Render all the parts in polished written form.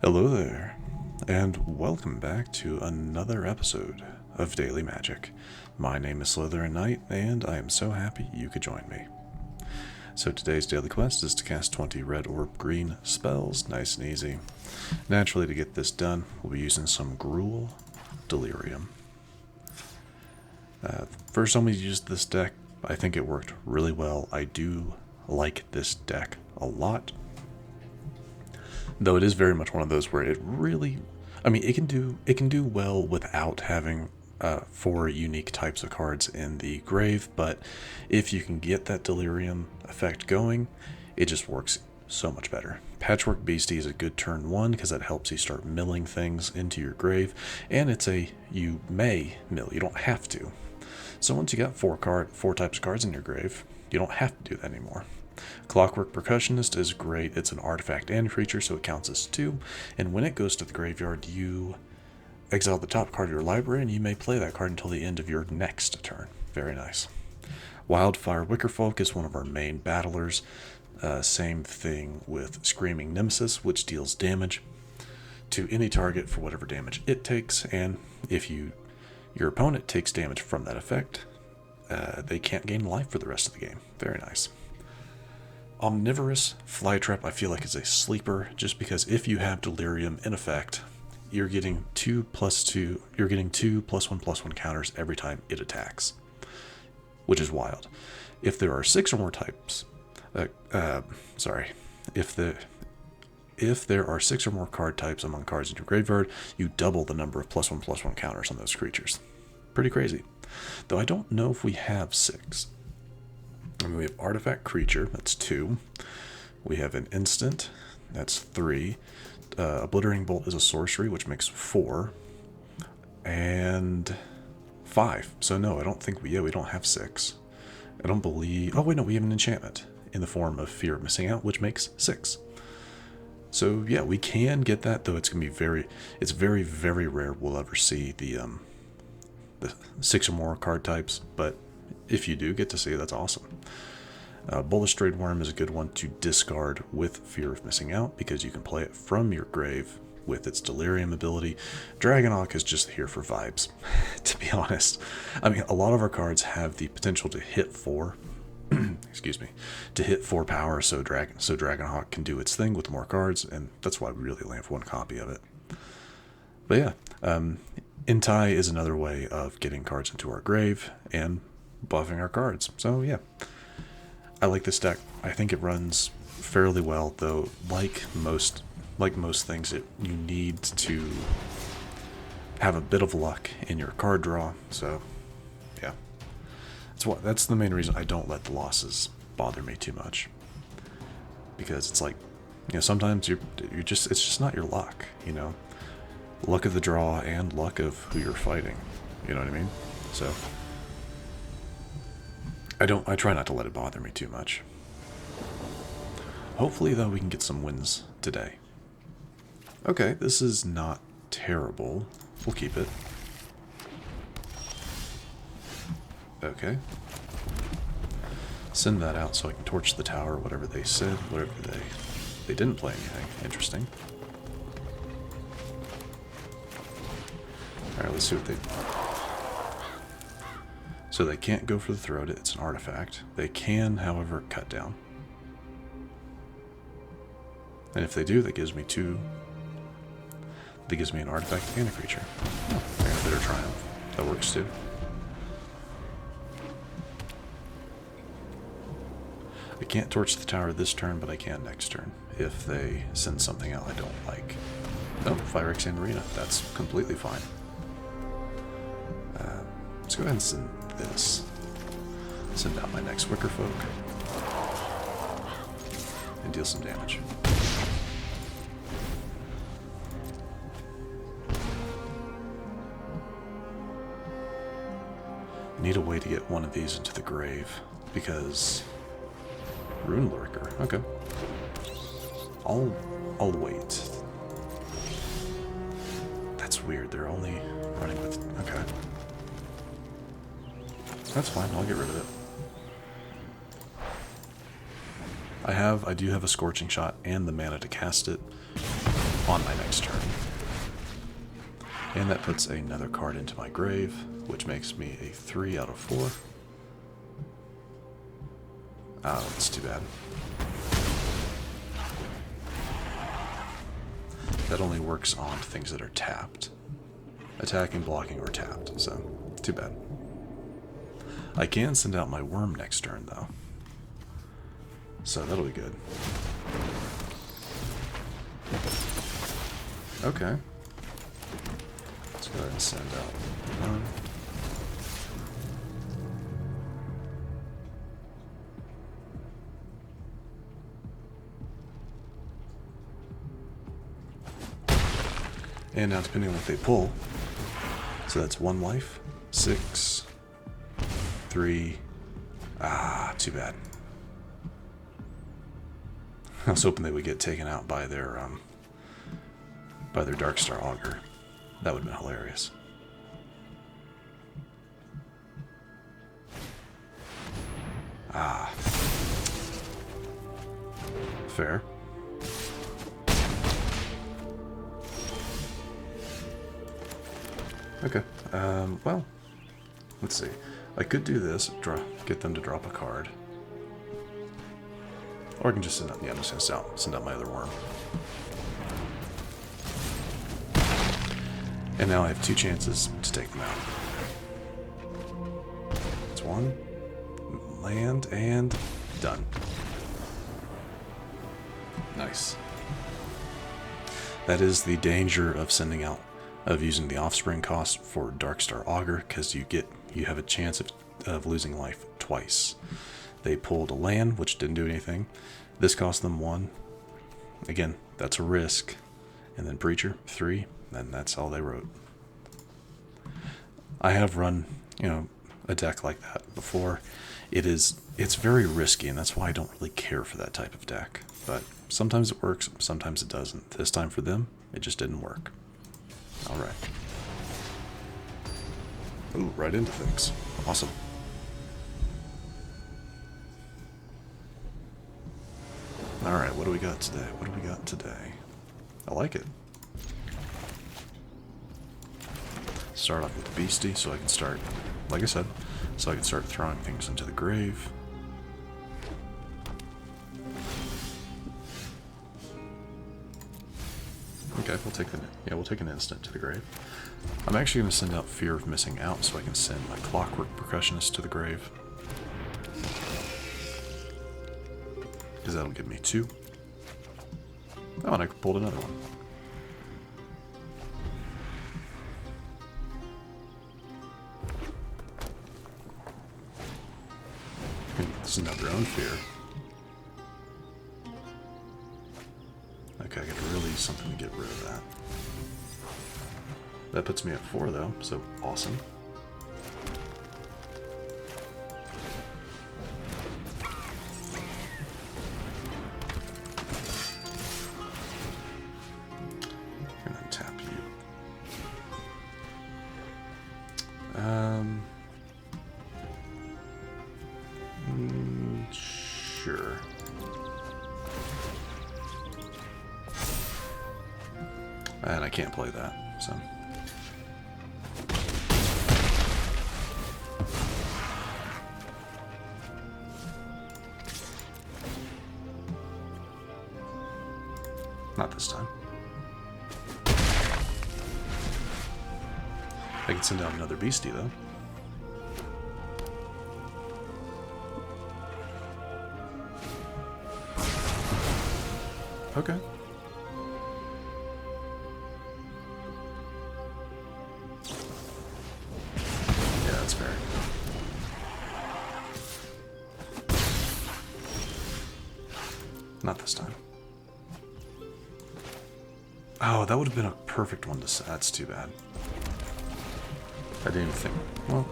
Hello there, and welcome back to another episode of Daily Magic. My name is SlytherinKnight, and I am so happy you could join me. So today's daily quest is to cast 20 red orb green spells, nice and easy. Naturally, to get this done, we'll be using some Gruul Delirium. First time we used this deck, I think it worked really well. I do like this deck a lot. Though it is very much one of those where it really, it can do well without having 4 unique types of cards in the grave, but if you can get that delirium effect going, it just works so much better. Patchwork Beastie is a good turn 1 because that helps you start milling things into your grave, and you may mill, you don't have to. So once you got 4 types of cards in your grave, you don't have to do that anymore. Clockwork Percussionist is great. It's an artifact and creature, so it counts as 2. And when it goes to the graveyard, you exile the top card of your library, and you may play that card until the end of your next turn. Very nice. Wildfire Wickerfolk is one of our main battlers. Same thing with Screaming Nemesis, which deals damage to any target for whatever damage it takes. And if your opponent takes damage from that effect, they can't gain life for the rest of the game. Very nice. Omnivorous Flytrap I feel like is a sleeper, just because if you have Delirium in effect, you're getting 2/2, you're getting 2+1/+1 counters every time it attacks, which is wild. If there are 6 or more types, if there are 6 or more card types among cards in your graveyard, you double the number of +1/+1 counters on those creatures. Pretty crazy. Though I don't know if we have 6. We have Artifact Creature, that's 2. We have an Instant, that's 3. Obliterating Bolt is a sorcery, which makes 4. And 5. So no, I don't think we don't have 6. I don't believe... Oh, wait, no, we have an enchantment in the form of Fear of Missing Out, which makes 6. So yeah, we can get that, though it's going to be it's very, very rare we'll ever see the 6 or more card types, but if you do get to see it, that's awesome. Balustrade Wurm is a good one to discard with Fear of Missing Out, because you can play it from your grave with its Delirium ability. Dragonhawk is just here for vibes, to be honest. A lot of our cards have the potential to hit 4, excuse me, to hit 4 power, so Dragonhawk can do its thing with more cards, and that's why we really only have 1 copy of it. But yeah, Inti is another way of getting cards into our grave and buffing our cards. So yeah, I like this deck. I think it runs fairly well, though like most things, you need to have a bit of luck in your card draw. So yeah, that's the main reason I don't let the losses bother me too much, because it's like, sometimes it's just not your luck, luck of the draw and luck of who you're fighting, you know what I mean? So I try not to let it bother me too much. Hopefully, though, we can get some wins today. Okay, this is not terrible. We'll keep it. Okay. Send that out so I can torch the tower, whatever they said, whatever they didn't play anything. Interesting. Alright, let's see what they... So they can't go for the throat, it's an artifact. They can, however, cut down. And if they do, that gives me 2. That gives me an artifact and a creature. Oh, I got a Bitter Triumph. That works too. I can't torch the tower this turn, but I can next turn if they send something out I don't like. Oh, Fire Extend Arena. That's completely fine. Let's go ahead and send this. Send out my next Wickerfolk. And deal some damage. I need a way to get one of these into the grave, because... Rune Lurker, okay. I'll wait. That's weird, they're only running with... Okay. That's fine, I'll get rid of it. I do have a Scorching Shot and the mana to cast it. on my next turn. And that puts another card into my grave, which makes me a 3 out of 4. Oh, that's too bad. That only works on things that are tapped. Attacking, blocking, or tapped, so too bad. I can send out my worm next turn, though. So that'll be good. Okay. Let's go ahead and send out one. And now depending on what they pull, so that's 1 life, 6, 3, too bad. I was hoping they would get taken out by their Darkstar Augur. That would have been hilarious. Fair. Okay, well, let's see. I could do this, get them to drop a card. Or I can just send out, yeah, I'm just going to send out my other worm. And now I have 2 chances to take them out. It's 1, land, and done. Nice. That is the danger of sending out, of using the offspring cost for Darkstar Augur, because you have a chance of losing life twice. They pulled a land, which didn't do anything. This cost them 1. Again, that's a risk. And then Preacher, 3, and that's all they wrote. I have run, a deck like that before. It's very risky, and that's why I don't really care for that type of deck. But sometimes it works, sometimes it doesn't. This time for them, it just didn't work. Alright. Ooh, right into things. Awesome. Alright, what do we got today? What do we got today? I like it. Start off with Beastie, so I can start, like I said, so I can start throwing things into the grave. Okay, we'll take an instant to the grave. I'm actually going to send out Fear of Missing Out so I can send my Clockwork Percussionist to the grave. Because that'll give me 2. Oh, and I pulled another one. Send out their own fear. Okay, I gotta really use something to get rid of that. That puts me at 4 though, so awesome. And then tap you. Sure. And I can't play that, so. Not this time. I can send out another Beastie, though. Okay. Yeah, that's fair. Not this time. Oh, that would have been a perfect one to say. That's too bad. I didn't even think. Well,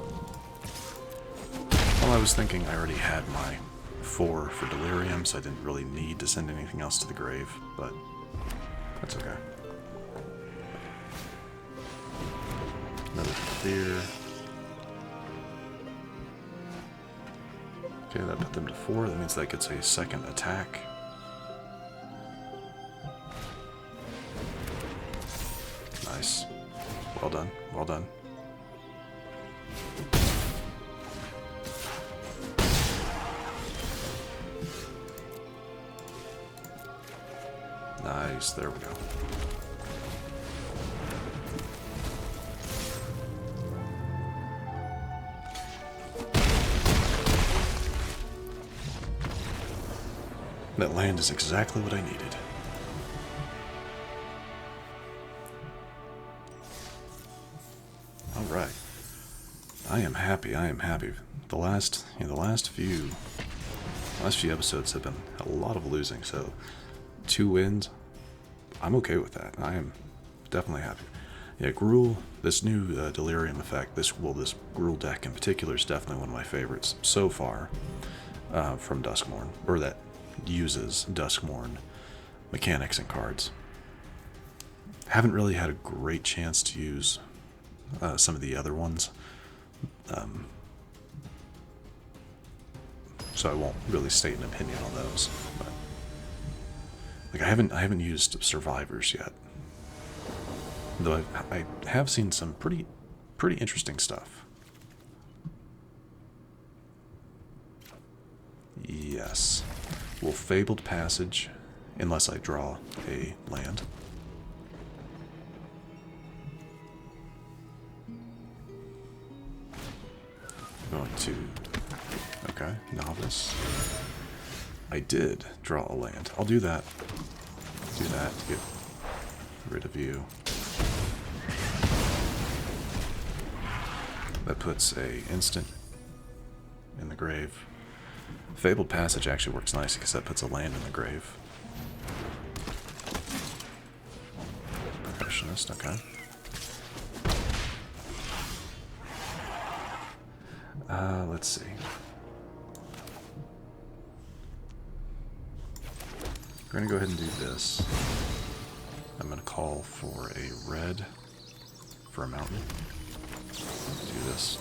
I was thinking I already had my 4 for Delirium, so I didn't really need to send anything else to the grave, but that's okay. Another Fear. Okay, that put them to 4. That means that gets a second attack. Nice. Well done. Well done. Nice. There we go. That land is exactly what I needed. All right. I am happy. I am happy. The last few episodes have been a lot of losing, so 2 wins. I'm okay with that. I am definitely happy. Yeah, Gruul, this new Delirium effect, this Gruul deck in particular is definitely one of my favorites so far from Duskmourn, or that uses Duskmourn mechanics and cards. Haven't really had a great chance to use some of the other ones, so I won't really state an opinion on those. But like I haven't used Survivors yet, though I have seen some pretty interesting stuff. Yes. Will Fabled Passage, unless I draw a land. Going to... Okay, Novice. I did draw a land. I'll do that. Do that to get rid of you. That puts a instant in the grave. Fabled Passage actually works nice because that puts a land in the grave. Percussionist, okay. Let's see. We're going to go ahead and do this. I'm going to call for a red for a mountain. Do this.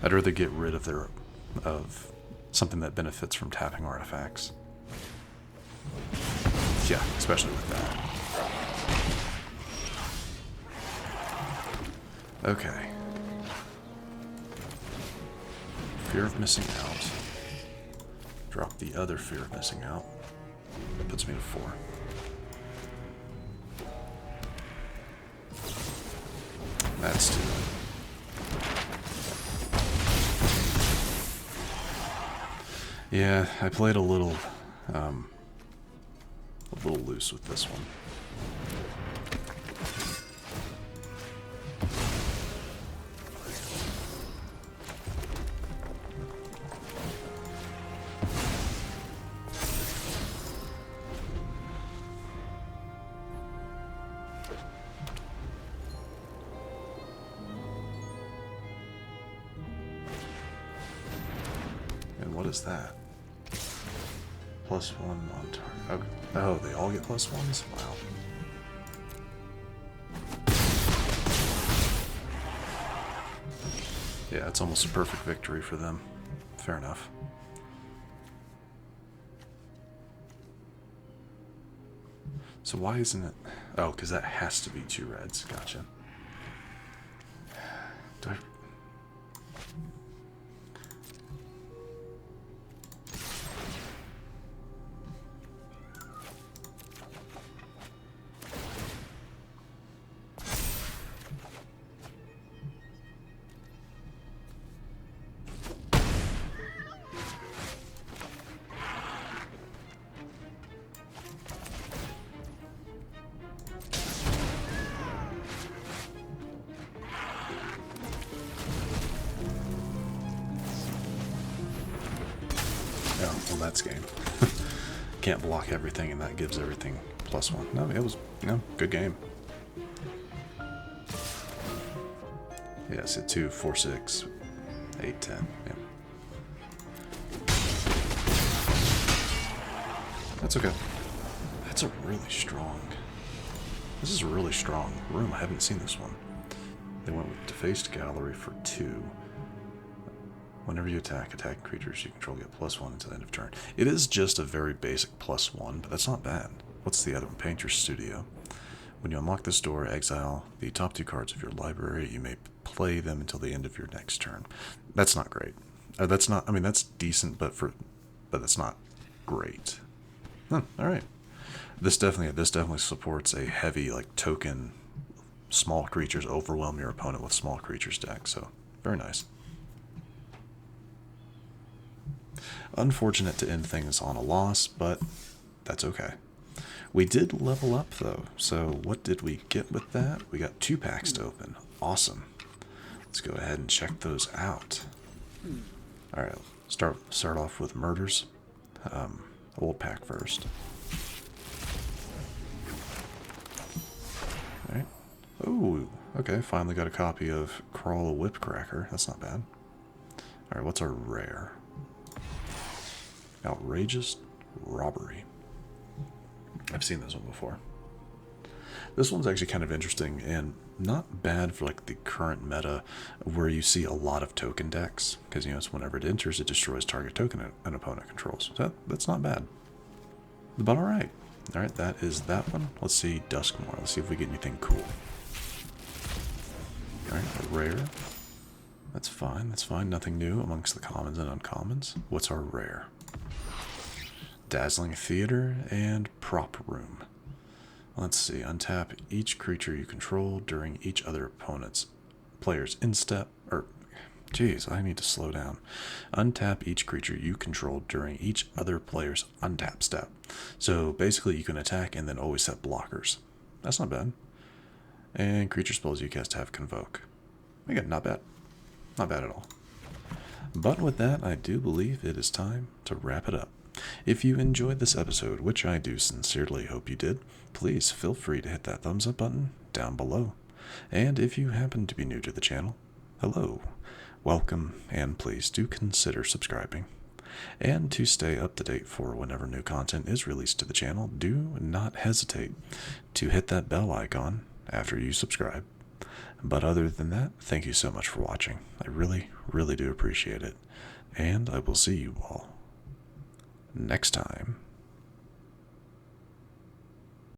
I'd rather get rid of something that benefits from tapping artifacts. Yeah, especially with that. Okay. Fear of missing out. Drop the other fear of missing out. That puts me to 4. That's 2. Yeah, I played a little loose with this one. And what is that? +1 on target. Oh, they all get +1s? Wow. Yeah, it's almost a perfect victory for them. Fair enough. So why isn't it... Oh, because that has to be 2 reds. Gotcha. Do I... Oh, well, that's game. Can't block everything, and that gives everything +1. No, it was, good game. Yes, at 2, 4, 6, 8, 10. Yeah. That's okay. That's a really strong... This is a really strong room. I haven't seen this one. They went with Defaced Gallery for 2. Whenever you attack, attacking creatures you control get +1 until the end of turn. It is just a very basic +1, but that's not bad. What's the other one? Paint your studio. When you unlock this door, exile the top 2 cards of your library. You may play them until the end of your next turn. That's not great. That's not. I mean, that's decent, but that's not great. All right. This definitely supports a heavy like token, small creatures overwhelm your opponent with small creatures deck. So very nice. Unfortunate to end things on a loss, but that's okay. We did level up, though. So what did we get with that? We got 2 packs to open. Awesome. Let's go ahead and check those out. All right, start off with murders. Old pack first. All right. Oh, okay. Finally got a copy of Crawl a Whipcracker. That's not bad. All right, what's our rare? Outrageous Robbery. I've seen this one before. This one's actually kind of interesting and not bad for like the current meta where you see a lot of token decks, because you know it's whenever it enters it destroys target token an opponent controls. So that's not bad. But alright. Alright, that is that one. Let's see Duskmoor. Let's see if we get anything cool. Alright, rare. That's fine, that's fine. Nothing new amongst the commons and uncommons. What's our rare? Dazzling Theater and Prop Room. Let's see. Untap each creature you control during each other opponent's player's instep. Jeez, I need to slow down. Untap each creature you control during each other player's untap step. So basically, you can attack and then always set blockers. That's not bad. And creature spells you cast have Convoke. Again, not bad. Not bad at all. But with that, I do believe it is time to wrap it up. If you enjoyed this episode, which I do sincerely hope you did, please feel free to hit that thumbs up button down below. And if you happen to be new to the channel, hello, welcome, and please do consider subscribing. And to stay up to date for whenever new content is released to the channel, do not hesitate to hit that bell icon after you subscribe. But other than that, thank you so much for watching. I really, really do appreciate it. And I will see you all next time.